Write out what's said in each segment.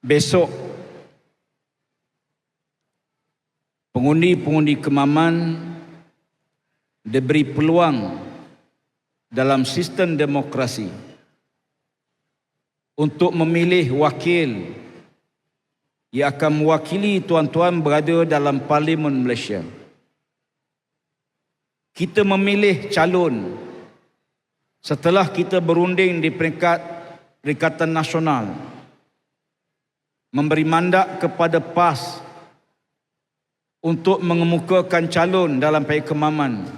Besok pengundi-pengundi Kemaman diberi peluang dalam sistem demokrasi untuk memilih wakil yang akan mewakili tuan-tuan berada dalam Parlimen Malaysia. Kita memilih calon setelah kita berunding di peringkat Perikatan Nasional, memberi mandat kepada PAS untuk mengemukakan calon dalam PAS Kemaman.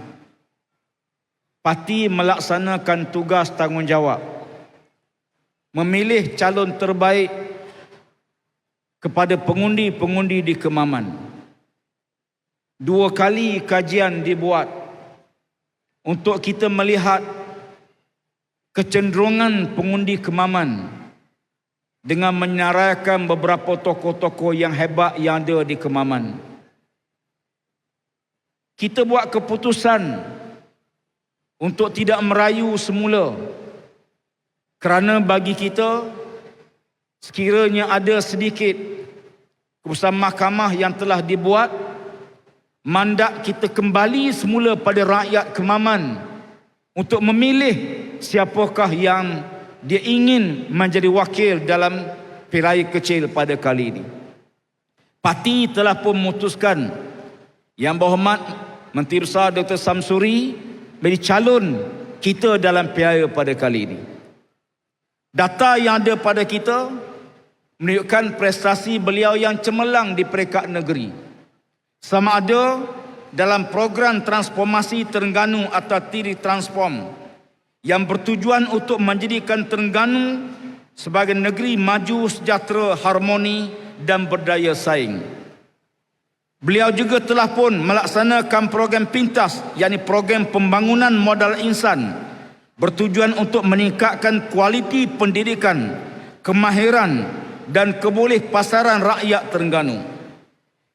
Parti melaksanakan tugas tanggungjawab memilih calon terbaik kepada pengundi-pengundi di Kemaman. 2 kali kajian dibuat untuk kita melihat kecenderungan pengundi Kemaman dengan menyaraikan beberapa tokoh-tokoh yang hebat yang ada di Kemaman. Kita buat keputusan untuk tidak merayu semula, kerana bagi kita, sekiranya ada sedikit keputusan mahkamah yang telah dibuat, mandat kita kembali semula pada rakyat Kemaman untuk memilih siapakah yang dia ingin menjadi wakil dalam pilihan kecil pada kali ini. Parti telah pun memutuskan Yang Berhormat Menteri Besar Dr. Samsuri menjadi calon kita dalam pilihan pada kali ini. Data yang ada pada kita menunjukkan prestasi beliau yang cemerlang di peringkat negeri. Sama ada dalam program transformasi Terengganu atau TIRI Transform yang bertujuan untuk menjadikan Terengganu sebagai negeri maju, sejahtera, harmoni dan berdaya saing. Beliau juga telah pun melaksanakan program PINTAS, yakni program pembangunan modal insan, bertujuan untuk meningkatkan kualiti pendidikan, kemahiran dan kebolehpasaran rakyat Terengganu.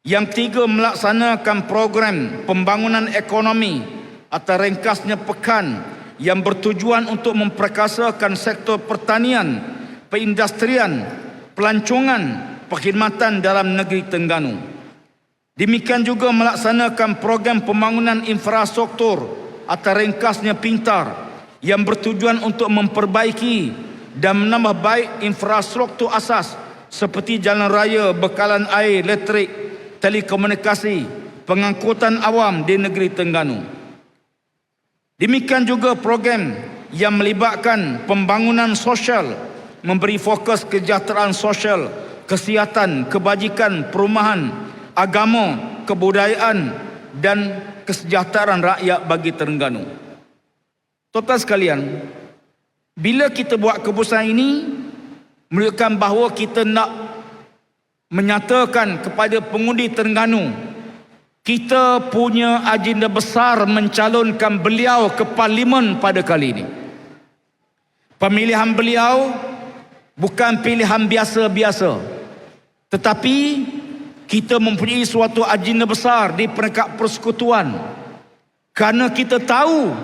Yang ketiga, melaksanakan program pembangunan ekonomi atau ringkasnya PEKAN yang bertujuan untuk memperkasakan sektor pertanian, perindustrian, pelancongan, perkhidmatan dalam negeri Terengganu. Demikian juga melaksanakan program pembangunan infrastruktur atau ringkasnya PINTAR yang bertujuan untuk memperbaiki dan menambah baik infrastruktur asas seperti jalan raya, bekalan air, elektrik, telekomunikasi, pengangkutan awam di negeri Terengganu. Demikian juga program yang melibatkan pembangunan sosial, memberi fokus kesejahteraan sosial, kesihatan, kebajikan, perumahan, agama, kebudayaan dan kesejahteraan rakyat bagi Terengganu. Tuan-tuan sekalian, bila kita buat keputusan ini, menunjukkan bahawa kita nak menyatakan kepada pengundi Terengganu, kita punya agenda besar mencalonkan beliau ke Parlimen pada kali ini. Pemilihan beliau bukan pilihan biasa-biasa, tetapi kita mempunyai suatu agenda besar di peringkat persekutuan, kerana kita tahu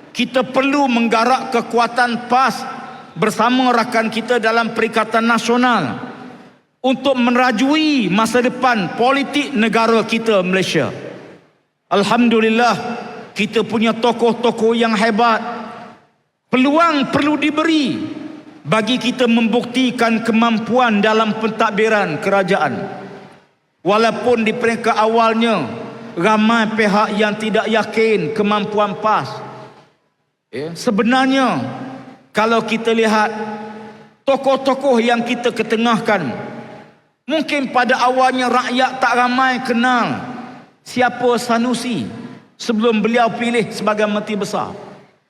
kita perlu menggarap kekuatan PAS bersama rakan kita dalam Perikatan Nasional untuk merajui masa depan politik negara kita Malaysia. Alhamdulillah, kita punya tokoh-tokoh yang hebat. Peluang perlu diberi bagi kita membuktikan kemampuan dalam pentadbiran kerajaan. Walaupun di peringkat awalnya ramai pihak yang tidak yakin kemampuan PAS. Sebenarnya kalau kita lihat tokoh-tokoh yang kita ketengahkan, mungkin pada awalnya rakyat tak ramai kenal siapa Sanusi sebelum beliau pilih sebagai Menteri Besar,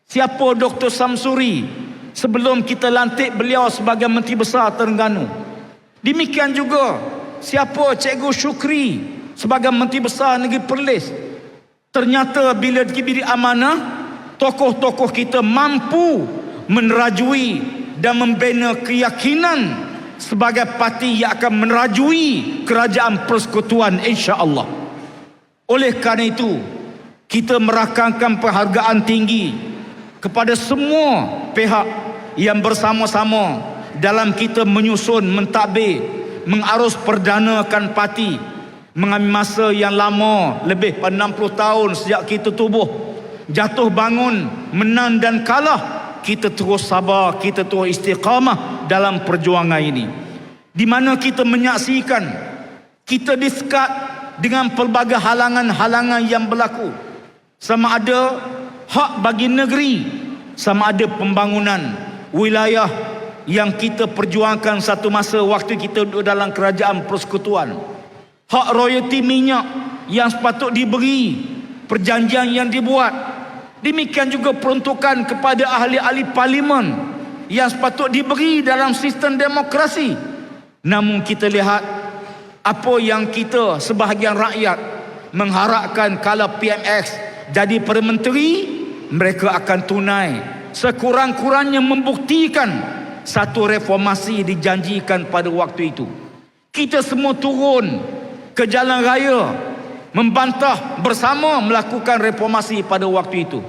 siapa Dr. Samsuri sebelum kita lantik beliau sebagai Menteri Besar Terengganu. Demikian juga siapa Cikgu Syukri sebagai Menteri Besar Negeri Perlis. Ternyata bila diberi amanah, tokoh-tokoh kita mampu menerajui dan membina keyakinan sebagai parti yang akan menerajui kerajaan persekutuan, insya-Allah. Oleh kerana itu, kita merakamkan penghargaan tinggi kepada semua pihak yang bersama-sama dalam kita menyusun mentadbir mengarus perdanakan parti, mengambil masa yang lama, lebih pada 60 tahun sejak kita tubuh, jatuh bangun, menang dan kalah. Kita terus sabar, kita terus istiqamah dalam perjuangan ini, di mana kita menyaksikan kita disekat dengan pelbagai halangan-halangan yang berlaku, sama ada hak bagi negeri, sama ada pembangunan wilayah yang kita perjuangkan satu masa waktu kita duduk dalam kerajaan persekutuan, hak royalti minyak yang sepatut diberi, perjanjian yang dibuat. Demikian juga peruntukan kepada ahli-ahli parlimen yang sepatut diberi dalam sistem demokrasi. Namun kita lihat apa yang kita sebahagian rakyat mengharapkan kalau PMX jadi Perdana Menteri, mereka akan tunai sekurang-kurangnya membuktikan satu reformasi dijanjikan pada waktu itu. Kita semua turun ke jalan raya membantah bersama melakukan reformasi pada waktu itu.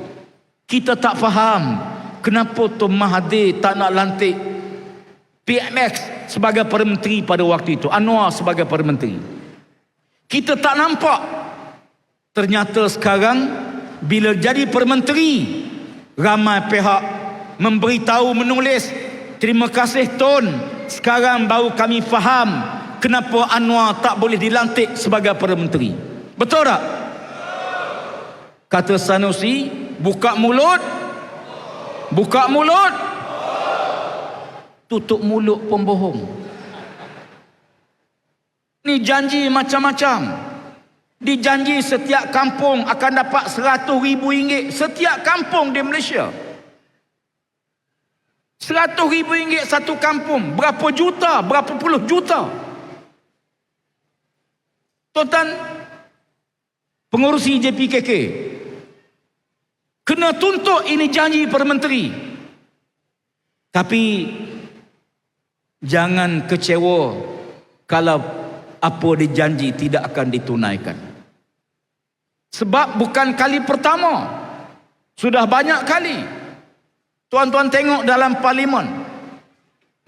Kita tak faham kenapa Tun Mahathir tak nak lantik PMX sebagai Perdana Menteri pada waktu itu, Anwar sebagai Perdana Menteri. Kita tak nampak. Ternyata sekarang bila jadi Perdana Menteri, ramai pihak memberitahu, menulis, terima kasih Tun, sekarang baru kami faham kenapa Anwar tak boleh dilantik sebagai Perdana Menteri. Betul tak? Kata Sanusi, buka mulut, buka mulut, tutup mulut pun bohong. Ni janji macam-macam. Dijanji setiap kampung akan dapat RM100,000 setiap kampung di Malaysia. RM100,000 satu kampung. Berapa juta, berapa puluh juta. Tuan-tuan pengurusi JPKK, kena tuntut ini janji Perdana Menteri. Tapi jangan kecewa kalau apa dijanji tidak akan ditunaikan. Sebab bukan kali pertama, sudah banyak kali. Tuan-tuan tengok dalam parlimen,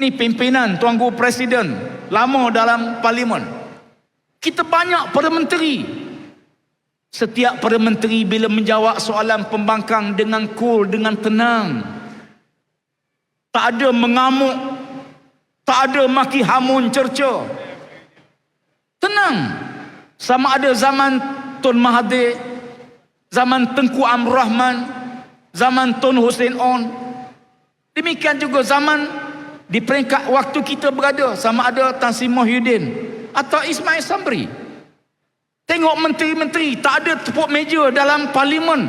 ni pimpinan Tuan Guru Presiden lama dalam parlimen. Kita banyak Perdana Menteri. Setiap Perdana Menteri bila menjawab soalan pembangkang dengan cool, dengan tenang, tak ada mengamuk, tak ada maki hamun cerca, tenang. Sama ada zaman Tun Mahathir, zaman Tengku Abdul Rahman, zaman Tun Hussein On, demikian juga zaman di peringkat waktu kita berada, sama ada Tan Sri Muhyiddin atau Ismail Sabri. Tengok menteri-menteri tak ada tepuk meja dalam parlimen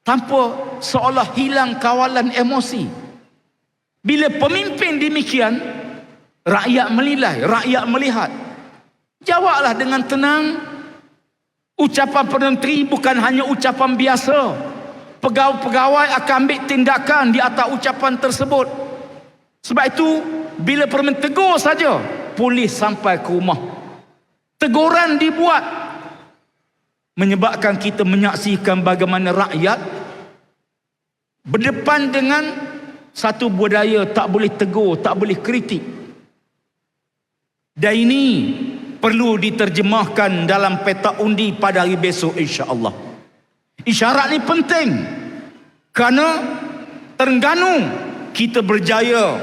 tanpa seolah hilang kawalan emosi. Bila pemimpin demikian, rakyat menilai, rakyat melihat. Jawablah dengan tenang. Ucapan Perdana Menteri bukan hanya ucapan biasa. Pegawai-pegawai akan ambil tindakan di atas ucapan tersebut. Sebab itu bila Perdana Menteri tegur saja, polis sampai ke rumah. Teguran dibuat, menyebabkan kita menyaksikan bagaimana rakyat berdepan dengan satu budaya tak boleh tegur, tak boleh kritik. Dan ini perlu diterjemahkan dalam peta undi pada hari besok insya-Allah. Isyarat ni penting kerana Terengganu kita berjaya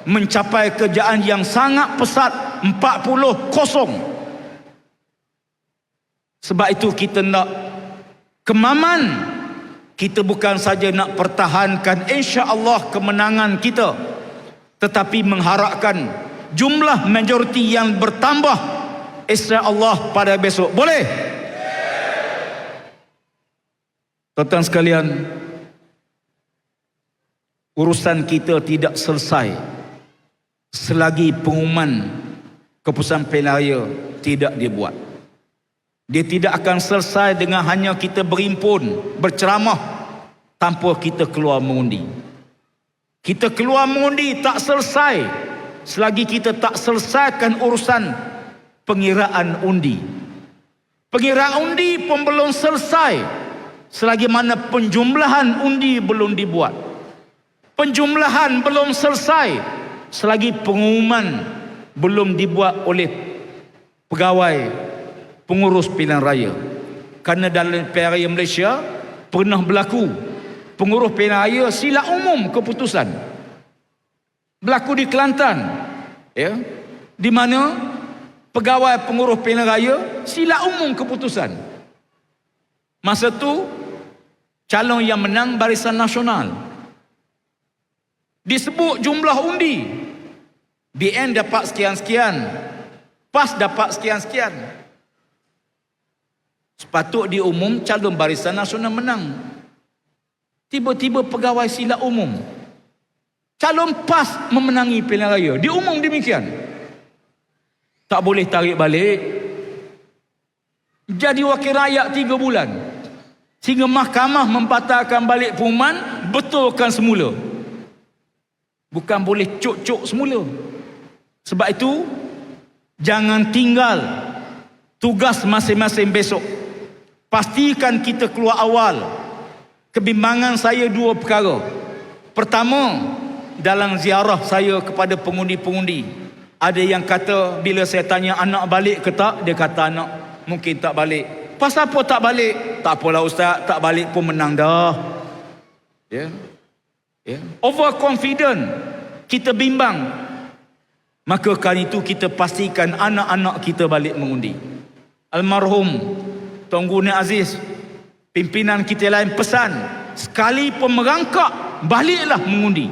mencapai kejayaan yang sangat pesat 40-0. Sebab itu kita nak kemaman, kita bukan saja nak pertahankan insya-Allah kemenangan kita, tetapi mengharapkan jumlah majoriti yang bertambah insya-Allah pada besok. Boleh? Tuan-tuan sekalian, urusan kita tidak selesai selagi pengumuman keputusan pilihan raya tidak dibuat. Dia tidak akan selesai dengan hanya kita berhimpun, berceramah tanpa kita keluar mengundi. Kita keluar mengundi tak selesai selagi kita tak selesaikan urusan pengiraan undi. Pengiraan undi pun belum selesai selagi mana penjumlahan undi belum dibuat. Penjumlahan belum selesai selagi pengumuman belum dibuat oleh pegawai pengurus pilihan raya. Kerana dalam pilihan raya Malaysia pernah berlaku pengurus pilihan raya silap umum keputusan. Berlaku di Kelantan, ya, di mana pegawai pengurus pilihan raya silap umum keputusan. Masa tu calon yang menang Barisan Nasional. Disebut jumlah undi, BN dapat sekian-sekian, PAS dapat sekian-sekian. Sepatut diumum calon Barisan Nasional menang. Tiba-tiba pegawai silap umum, calon PAS memenangi pilihan raya. Diumum demikian. Tak boleh tarik balik. Jadi wakil rakyat 3 bulan. Sehingga mahkamah membatalkan balik pengumuman, betulkan semula. Bukan boleh cuk-cuk semula. Sebab itu, jangan tinggal tugas masing-masing besok. Pastikan kita keluar awal. Kebimbangan saya 2 perkara. Pertama, dalam ziarah saya kepada pengundi-pengundi, ada yang kata bila saya tanya anak balik ke tak, dia kata anak mungkin tak balik. Pasal apa tak balik? Tak apalah ustaz, tak balik pun menang dah. Ya. Overconfident, kita bimbang. Maka kali itu kita pastikan anak-anak kita balik mengundi. Almarhum Tuan Guru Aziz, pimpinan kita lain pesan, sekali pun merangkak, baliklah mengundi.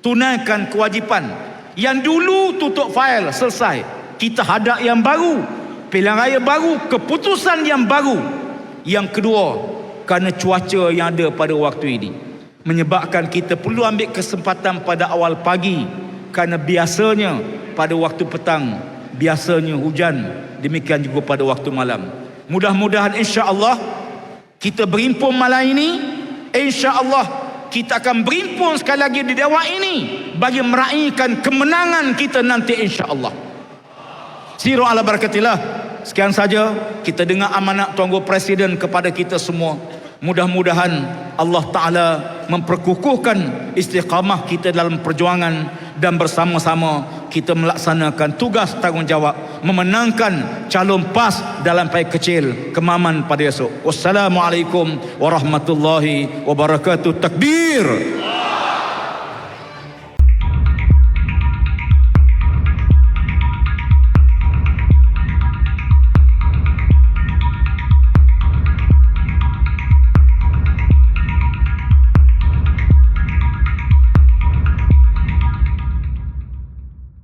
Tunaikan kewajipan. Yang dulu tutup fail, selesai. Kita hadap yang baru, pilihan raya baru, keputusan yang baru. Yang kedua, kerana cuaca yang ada pada waktu ini menyebabkan kita perlu ambil kesempatan pada awal pagi, kerana biasanya pada waktu petang biasanya hujan, demikian juga pada waktu malam. Mudah-mudahan insya-Allah kita berimpun malam ini, insya-Allah kita akan berimpun sekali lagi di dewan ini bagi meraihkan kemenangan kita nanti insya-Allah. Siru ala barakatillah. Sekian saja kita dengar amanat Tuan Guru Presiden kepada kita semua. Mudah-mudahan Allah Ta'ala memperkukuhkan istiqamah kita dalam perjuangan dan bersama-sama kita melaksanakan tugas tanggungjawab memenangkan calon PAS dalam parti kecil Kemaman pada esok. Wassalamualaikum warahmatullahi wabarakatuh. Takbir.